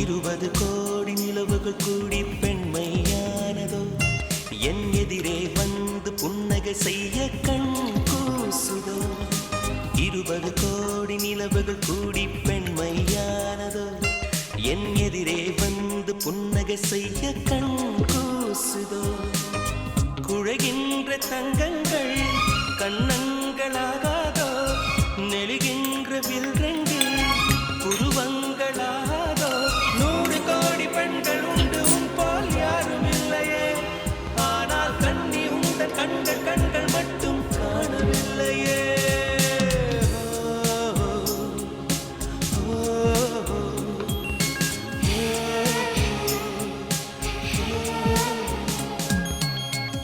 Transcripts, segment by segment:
20 கோடி நிலவுகள் கூடி பெண்மையானதோ என் எதிரே வந்து புன்னகை செய்ய கண் கூசுதோ 20 கோடி நிலவுகள் கூடி பெண்மையானதோ என் எதிரே வந்து புன்னகை செய்ய கண் கூசுதோ குழைகின்ற தங்கங்கள் கண்ணங்களாகாதோ நெழுகின்ற வில்ரங்கு புருவங்களாகாதோ 100 கோடி பெண்கள் உண்டு உன் போல் யாரும் இல்லையே ஆனால் கண்ணி உந்த கண்கள் கண்கள் மட்டும் காணவில்லையே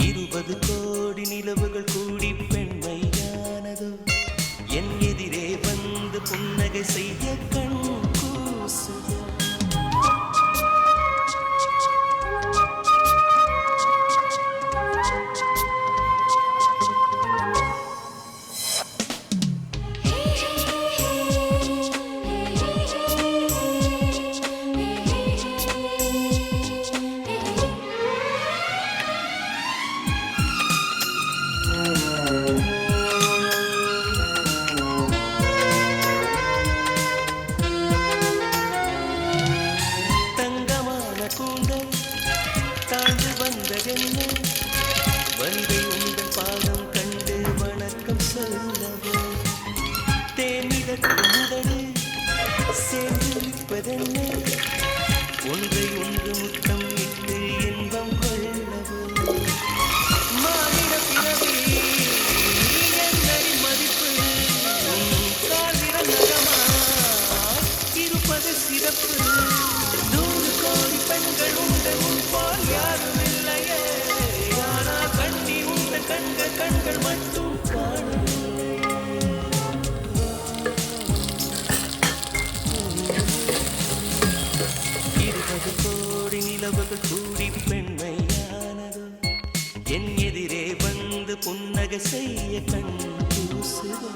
20 கோடி நிலவுகள் கூடி பெண்மையானதோ என் எதிரே வந்து புன்னகை செய்ய கண் கூசுதோ கூந்தல் தாழ்ந்து வந்ததென்ன வந்தை உங்கள் பாதம் கண்டு வணக்கம் சொல்லவோ தேனிதற்கு முதடு சேர்ந்திருப்பதென்ன ஒன்றை ஒன்று முத்தம் இட்டு இன்பம் கொள்ளவோ மாநில பிறவி என்னடி மதிப்பு கால்விர நகமா இருப்பது சிறப்பு 100 கோடி பெண்கள் உண்டு உன் போல் யாரும் இல்லையே ஆனால் கண்ணி உந்த கண்கள் கண்கள் மட்டும் காணவில்லையே 20 கோடி நிலவுகள் கூடி பெண்மையானதோ என் எதிரே வந்து புன்னகை செய்ய கண் கூசுதோ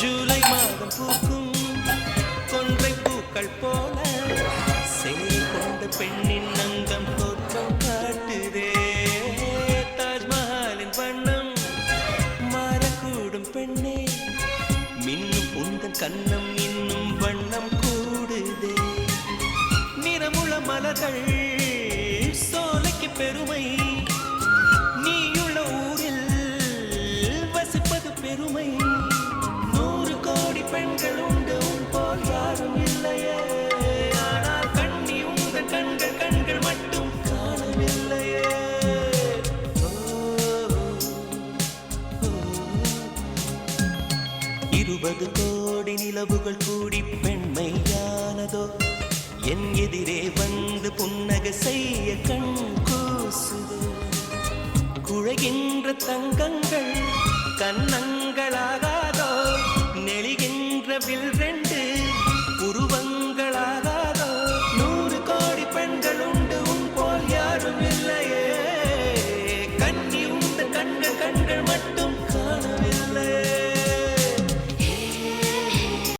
ஜூலை மாதம் பூக்கும் கொன்றை பூக்கள் போல சேரி கொண்ட பெண்ணின் அங்கம் தோற்றம் காட்டுதே தாஜ்மஹாலின் வண்ணம் மாறக்கூடும் பெண்ணே மின்னும் உந்தன் கண்ணம் இன்னும் வண்ணம் கூடுதே நிறமுள மலர்கள் சோலைக்கு பெருமை நீயுள்ள ஊரில் வசிப்பது பெருமை பெண்கள் உண்டு உன் போல் யாரும் இல்லையே ஆனால் கண்ணி உந்த கண்கள் கண்கள் மட்டும் காணவில்லையே 20 கோடி நிலவுகள் கூடி பெண்மையானதோ என் எதிரே வந்து புன்னகை செய்ய கண் கூசுதோ குழைகின்ற தங்கங்கள் கண்ணங்களாகாதோ நெளிகின்ற வில்